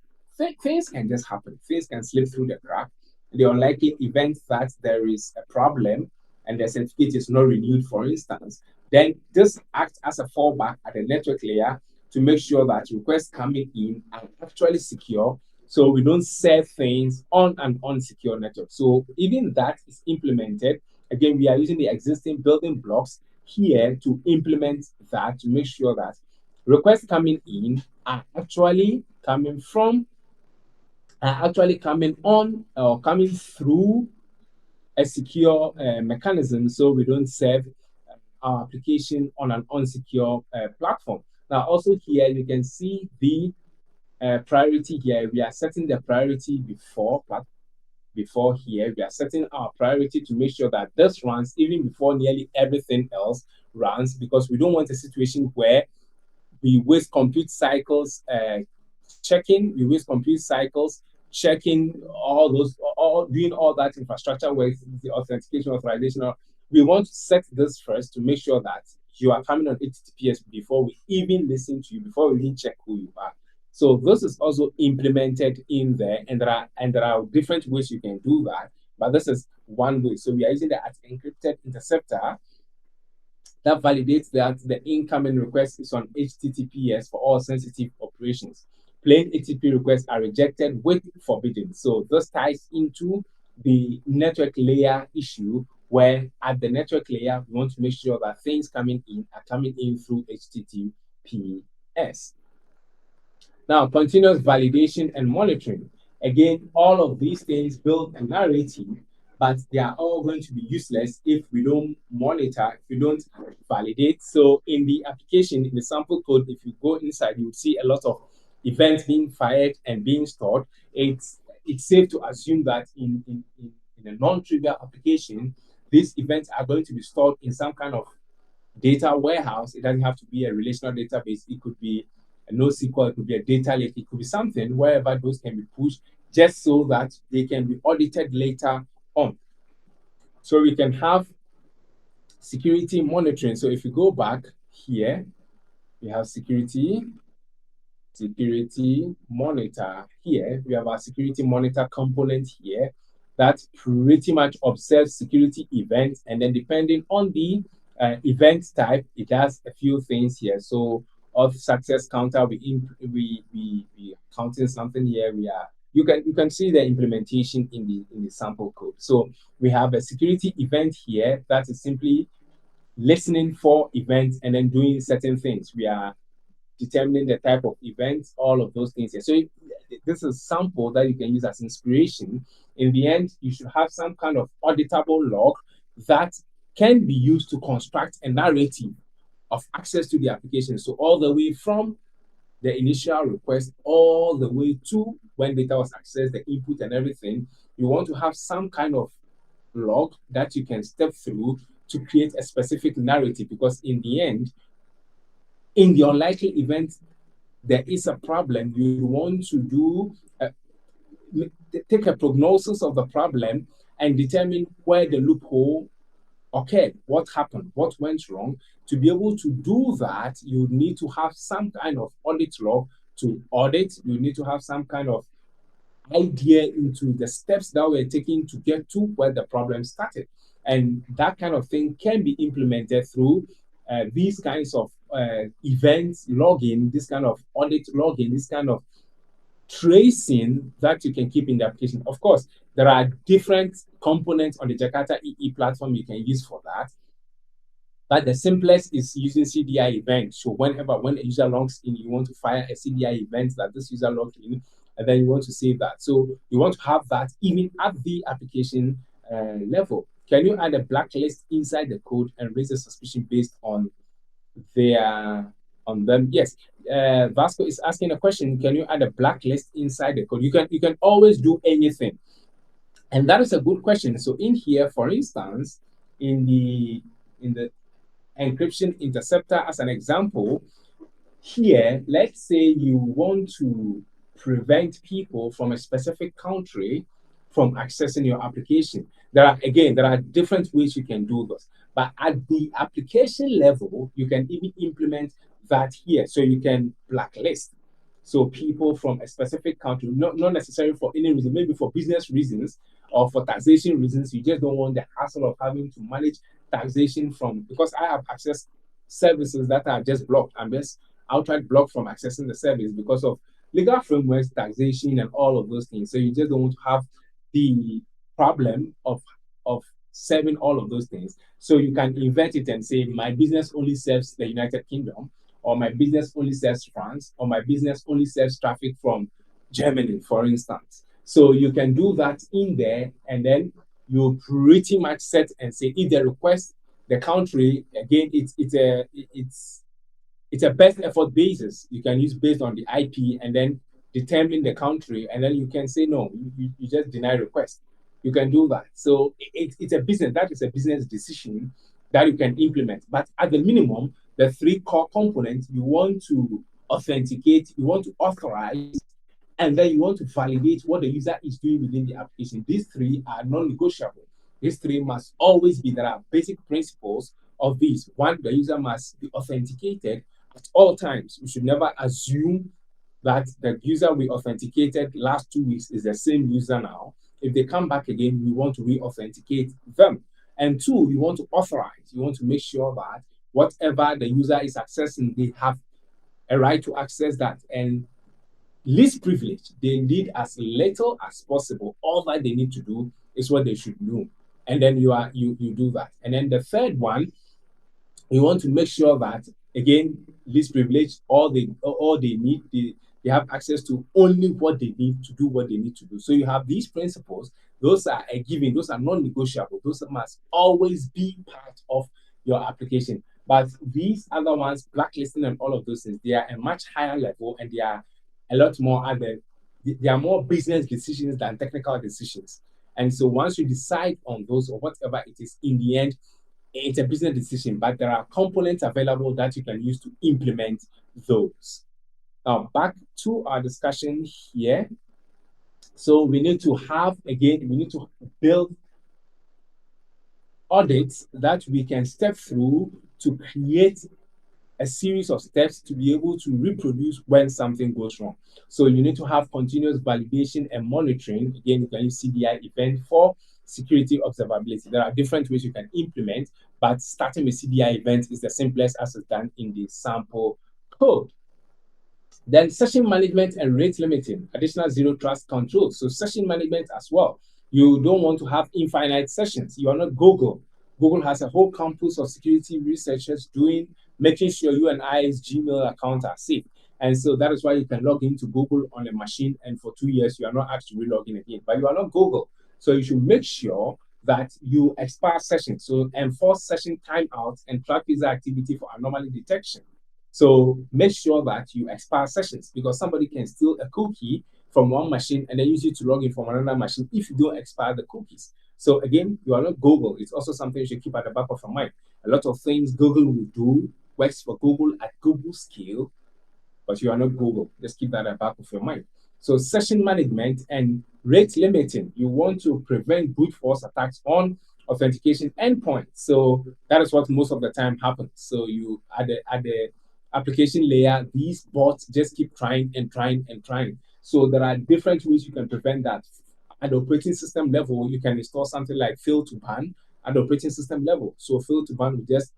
S2: things can just happen, things can slip through the crack. In the unlikely event that there is a problem and the certificate is not renewed, for instance, then this acts as a fallback at the network layer to make sure that requests coming in are actually secure, so we don't serve things on an unsecure network. So even that is implemented. Again, we are using the existing building blocks here to implement that, to make sure that requests coming in are actually coming from, are actually coming on or coming through a secure mechanism, so we don't serve our application on an unsecure platform. Now, also here, you can see the priority here. We are setting the priority before here. We are setting our priority to make sure that this runs even before nearly everything else runs, because we don't want a situation where we waste compute cycles checking, we waste compute cycles checking all those, all doing all that infrastructure with the authentication, authorization. We want to set this first to make sure that you are coming on HTTPS before we even listen to you, before we even check who you are. So this is also implemented in there, and there are different ways you can do that, but this is one way. So we are using the encrypted interceptor that validates that the incoming request is on HTTPS for all sensitive operations. Plain HTTP requests are rejected with forbidden. So this ties into the network layer issue, where at the network layer, we want to make sure that things coming in are coming in through HTTPS. Now, continuous validation and monitoring. Again, all of these things build a narrative, but they are all going to be useless if we don't monitor, if we don't validate. So in the application, in the sample code, if you go inside, you will see a lot of events being fired and being stored. It's safe to assume that in a non-trivial application, these events are going to be stored in some kind of data warehouse. It doesn't have to be a relational database. It could be a NoSQL, it could be a data lake, it could be something wherever those can be pushed just so that they can be audited later on. So we can have security monitoring. So if you go back here, we have security monitor here. We have our security monitor component here that pretty much observes security events. And then depending on the event type, it does a few things here. So of success counter, we counting something here. You can see the implementation in the sample code. So we have a security event here that is simply listening for events and then doing certain things. We are determining the type of events, all of those things here. So this is sample that you can use as inspiration. In the end, you should have some kind of auditable log that can be used to construct a narrative of access to the application. So all the way from the initial request all the way to when data was accessed, the input and everything, you want to have some kind of log that you can step through to create a specific narrative, because in the end, in the unlikely event there is a problem, you want to take a prognosis of the problem and determine where the loophole occurred, what happened, what went wrong. To be able to do that, you need to have some kind of audit log to audit. You need to have some kind of idea into the steps that we're taking to get to where the problem started. And that kind of thing can be implemented through these kinds of events logging, this kind of audit logging, this kind of tracing that you can keep in the application. Of course, there are different components on the Jakarta EE platform you can use for that. But the simplest is using CDI event. So when a user logs in, you want to fire a CDI event that this user logged in, and then you want to save that. So you want to have that even at the application level. Can you add a blacklist inside the code and raise a suspicion based on them? Yes. Vasco is asking a question. Can you add a blacklist inside the code? You can always do anything. And that is a good question. So in here, for instance, in the encryption interceptor as an example, here, let's say you want to prevent people from a specific country from accessing your application. There are different ways you can do this. But at the application level, you can even implement that here. So you can blacklist. So people from a specific country, not necessarily for any reason, maybe for business reasons or for taxation reasons, you just don't want the hassle of having to manage taxation from, because I have access services that are just blocked. I'm just outright blocked from accessing the service because of legal frameworks, taxation, and all of those things. So you just don't want to have the problem of serving all of those things. So you can invert it and say, my business only serves the United Kingdom, or my business only serves France, or my business only serves traffic from Germany, for instance. So you can do that in there, and then you pretty much set and say if they request the country again, it's a best effort basis. You can use based on the IP and then determine the country, and then you can say no, you just deny request. You can do that. So it's a business, that is a business decision that you can implement. But at the minimum, the three core components, you want to authenticate, you want to authorize, and then you want to validate what the user is doing within the application. These three are non-negotiable. These three must always be. There are basic principles of these. One, the user must be authenticated at all times. We should never assume that the user we authenticated last 2 weeks is the same user now. If they come back again, we want to re-authenticate them. And two, you want to authorize. You want to make sure that whatever the user is accessing, they have a right to access that. And least privilege, they need as little as possible. All that they need to do is what they should do. And then you do that. And then the third one, you want to make sure that again, least privilege, all they need, They have access to only what they need to do what they need to do. So you have these principles. Those are a given. Those are non-negotiable. Those must always be part of your application. But these other ones, blacklisting and all of those things, they are a much higher level, and they are a lot more other. They are more business decisions than technical decisions. And so once you decide on those or whatever it is, in the end, it's a business decision, but there are components available that you can use to implement those. Now, back to our discussion here. So we need to have, again, we need to build audits that we can step through to create a series of steps to be able to reproduce when something goes wrong. So you need to have continuous validation and monitoring. Again, you can use CDI event for security observability. There are different ways you can implement, but starting with CDI event is the simplest as it's done in the sample code. Then session management and rate limiting, additional zero trust control. So session management as well. You don't want to have infinite sessions. You are not Google. Google has a whole campus of security researchers making sure you and I's Gmail account are safe. And so that is why you can log into Google on a machine, and for 2 years you are not asked to re-log in again. But you are not Google. So you should make sure that you expire sessions. So enforce session timeouts and track user activity for anomaly detection. So make sure that you expire sessions, because somebody can steal a cookie from one machine and then use it to log in from another machine if you don't expire the cookies. So again, you are not Google. It's also something you should keep at the back of your mind. A lot of things Google will do works for Google at Google scale, but you are not Google. Just keep that at the back of your mind. So session management and rate limiting. You want to prevent brute force attacks on authentication endpoints. So that is what most of the time happens. So you at the application layer, these bots just keep trying and trying and trying. So there are different ways you can prevent that. At the operating system level, you can install something like fail to ban at the operating system level. So fail to ban will just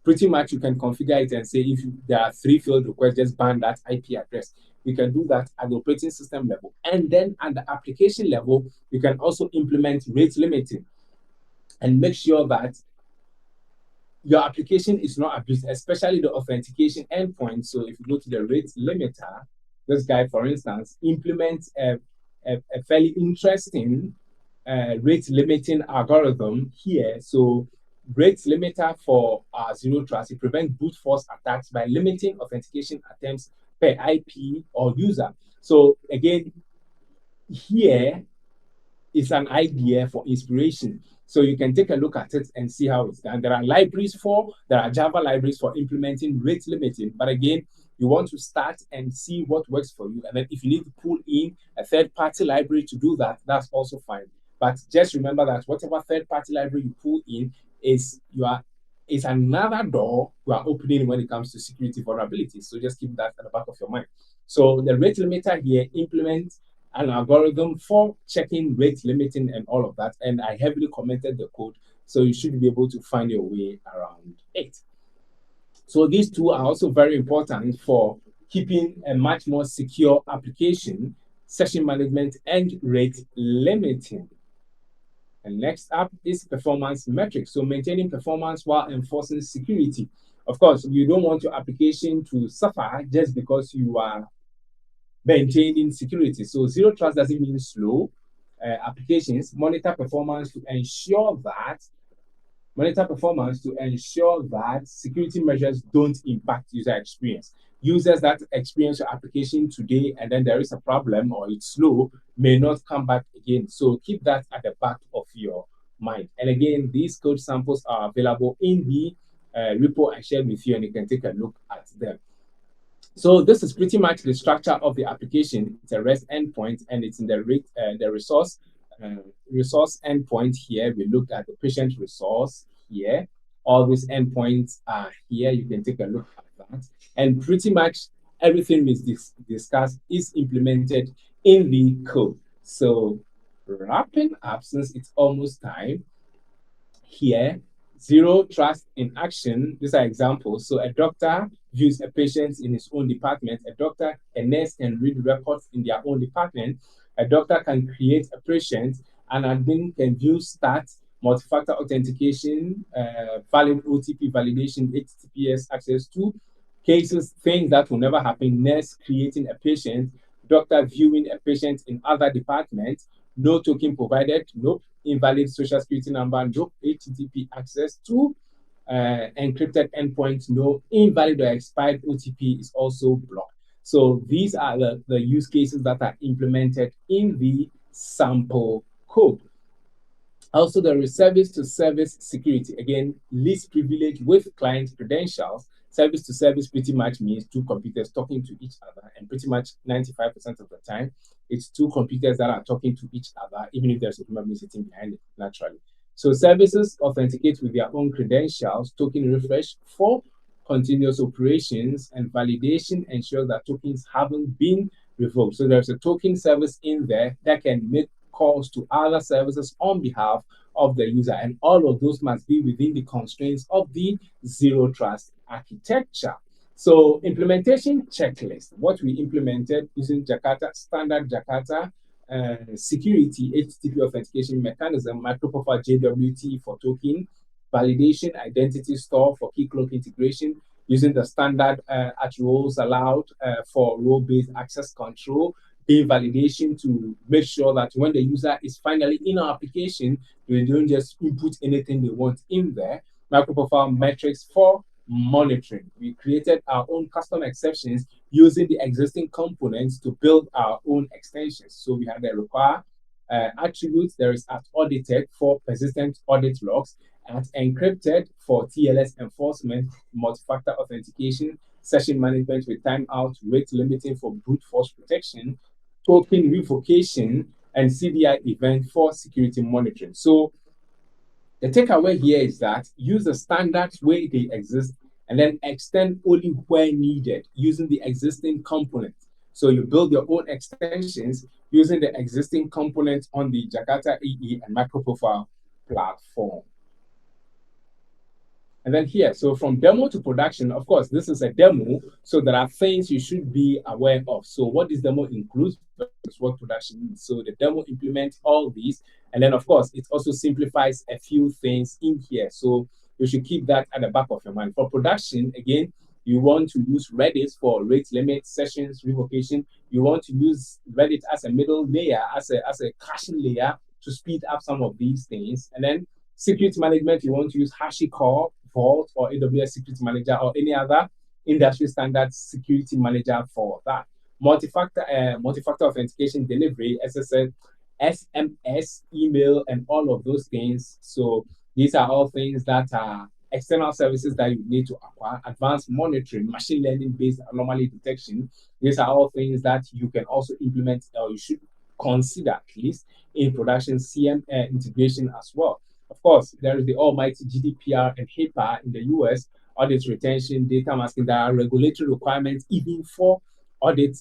S2: pretty much you can configure it and say if there are 3 failed requests, just ban that IP address. You can do that at the operating system level. And then at the application level, you can also implement rate limiting and make sure that your application is not abused, especially the authentication endpoint. So if you go to the rate limiter, this guy, for instance, implements a fairly interesting rate limiting algorithm here. So rate limiter for zero trust, it prevents brute force attacks by limiting authentication attempts per IP or user. So again, here is an idea for inspiration. So you can take a look at it and see how it's done. There are Java libraries for implementing rate limiting. But again, you want to start and see what works for you. And then if you need to pull in a third-party library to do that, that's also fine. But just remember that whatever third-party library you pull in is another door you are opening when it comes to security vulnerabilities. So just keep that at the back of your mind. So the rate limiter here implements an algorithm for checking rate limiting and all of that. And I heavily commented the code, so you should be able to find your way around it. So these two are also very important for keeping a much more secure application, session management, and rate limiting. And next up is performance metrics. So maintaining performance while enforcing security. Of course, you don't want your application to suffer just because you are maintaining security. So zero trust doesn't mean slow. Applications monitor performance to ensure that security measures don't impact user experience. Users that experience your application today and then there is a problem or it's slow may not come back again. So keep that at the back of your mind. And again, these code samples are available in the repo I shared with you, and you can take a look at them. So this is pretty much the structure of the application. It's a REST endpoint, and it's in the resource endpoint here. We looked at the patient resource here. All these endpoints are here. You can take a look at that. And pretty much everything we discussed is implemented in the code. So wrapping up, since it's almost time, here, zero trust in action. These are examples. So a doctor views a patient in his own department. A nurse can read records in their own department. A doctor can create a patient. An admin can view stats, multi-factor authentication, valid OTP validation, HTTPS access to cases, things that will never happen, nurse creating a patient, doctor viewing a patient in other departments, no token provided, nope, invalid social security number, nope, HTTP access to encrypted endpoints, no, invalid or expired OTP is also blocked. So these are the use cases that are implemented in the sample code. Also, there is service to service security. Again, least privilege with client credentials. Service to service pretty much means two computers talking to each other, and pretty much 95% of the time, it's two computers that are talking to each other, even if there's a human being sitting behind it, naturally. So services authenticate with their own credentials, token refresh for continuous operations, and validation ensures that tokens haven't been revoked. So there's a token service in there that can make calls to other services on behalf of the user. And all of those must be within the constraints of the zero trust architecture. So implementation checklist, what we implemented using Jakarta, standard Jakarta security HTTP authentication mechanism, microprofile JWT for token, validation, identity store for key cloak integration, using the standard at roles allowed for role-based access control, day validation to make sure that when the user is finally in our application, they don't just input anything they want in there. Microprofile metrics for monitoring. We created our own custom exceptions using the existing components to build our own extensions. So we had the require attributes. There is at audited for persistent audit logs, at encrypted for TLS enforcement, multi-factor authentication, session management with timeout, rate limiting for brute force protection, token revocation, and CDI event for security monitoring. So the takeaway here is that use the standards where they exist and then extend only where needed using the existing components. So you build your own extensions using the existing components on the Jakarta EE and Microprofile platform. And then here, so from demo to production, of course, this is a demo, so there are things you should be aware of. So what this demo includes versus what production needs. So the demo implements all these, and then of course, it also simplifies a few things in here. So you should keep that at the back of your mind. For production, again, you want to use Redis for rate limit, sessions, revocation. You want to use Reddit as a middle layer, as a caching layer to speed up some of these things. And then security management, you want to use HashiCorp, Vault, or AWS Security Manager, or any other industry standard security manager for that. Multi-factor authentication delivery, SSL, SMS, email, and all of those things. So these are all things that are external services that you need to acquire. Advanced monitoring, machine learning-based anomaly detection. These are all things that you can also implement, or you should consider at least in production CM integration as well. Of course, there is the almighty GDPR and HIPAA in the US, audit retention, data masking. There are regulatory requirements even for audit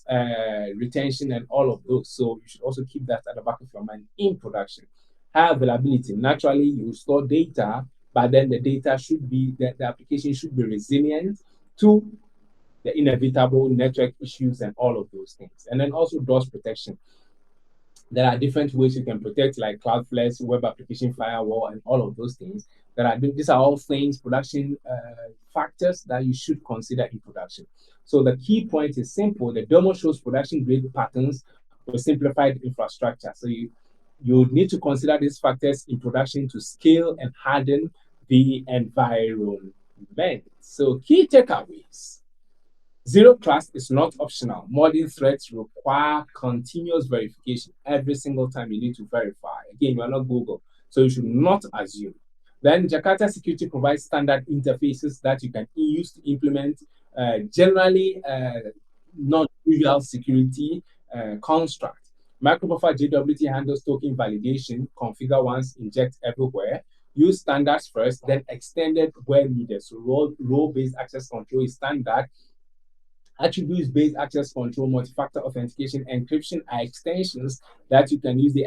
S2: retention and all of those. So you should also keep that at the back of your mind in production. High availability. Naturally, you store data, but then the data should be, the application should be resilient to the inevitable network issues and all of those things. And then also DOS protection. There are different ways you can protect, like Cloudflare's web application firewall and all of those things. These are all things, production factors that you should consider in production. So the key point is simple. The demo shows production grade patterns with simplified infrastructure. So you need to consider these factors in production to scale and harden the environment. So key takeaways. Zero trust is not optional. Modern threats require continuous verification. Every single time you need to verify. Again, you are not Google, so you should not assume. Then Jakarta Security provides standard interfaces that you can use to implement generally non-trivial security construct. Microprofile JWT handles token validation, configure once, inject everywhere. Use standards first, then extended where needed. So role-based access control is standard. Attributes-based access control, multi-factor authentication, encryption are extensions that you can use the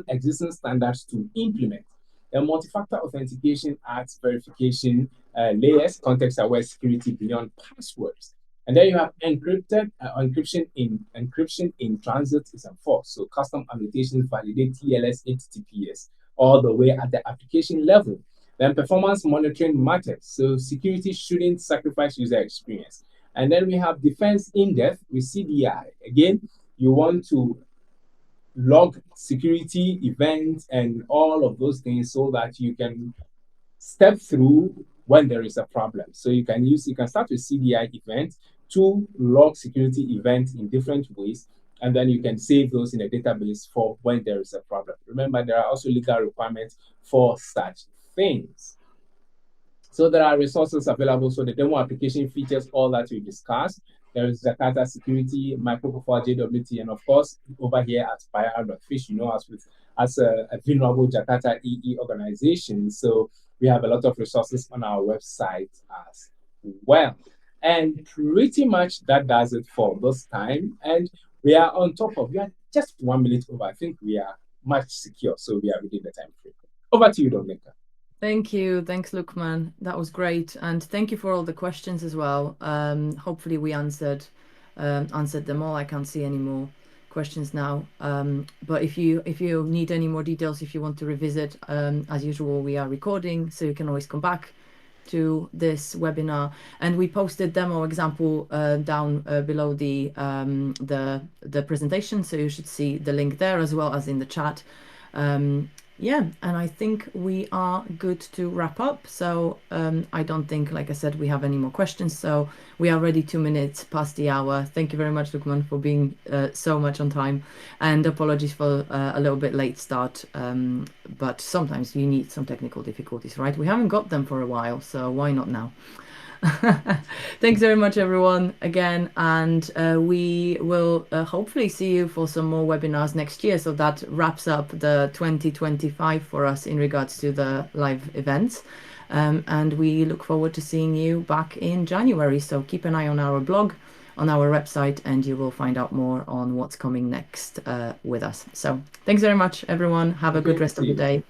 S2: existing standards to implement. The multi-factor authentication adds verification layers, context-aware security beyond passwords. And then you have encryption in transit is enforced. So custom annotations validate TLS, HTTPS, all the way at the application level. Then performance monitoring matters. So security shouldn't sacrifice user experience. And then we have defense in-depth with CDI. Again, you want to log security events and all of those things so that you can step through when there is a problem. So you can start with CDI events to log security events in different ways, and then you can save those in a database for when there is a problem. Remember, there are also legal requirements for such things. So there are resources available. So the demo application features all that we discussed. There is Jakarta Security, Microprofile JWT, and of course, over here at Fire.fish, you know us with as a vulnerable Jakarta EE organization. So we have a lot of resources on our website as well. And pretty much that does it for this time. And we are we are just 1 minute over. I think we are much secure. So we are within the time frame. Over to you, Dominica.
S3: Thank you. Thanks, Luqman. That was great. And thank you for all the questions as well. Hopefully we answered them all. I can't see any more questions now. But if you need any more details, if you want to revisit, as usual, we are recording, so you can always come back to this webinar. And we posted demo example down below the presentation, so you should see the link there as well as in the chat. Yeah, and I think we are good to wrap up. So I don't think, like I said, we have any more questions. So we are already 2 minutes past the hour. Thank you very much, Luqman, for being so much on time. And apologies for a little bit late start. But sometimes you need some technical difficulties, right? We haven't got them for a while, so why not now? Thanks very much, everyone, again, and we will hopefully see you for some more webinars next year. So that wraps up the 2025 for us in regards to the live events, and we look forward to seeing you back in January. So keep an eye on our blog, on our website, and you will find out more on what's coming next with us. So thanks very much, everyone. Have a good rest of the day.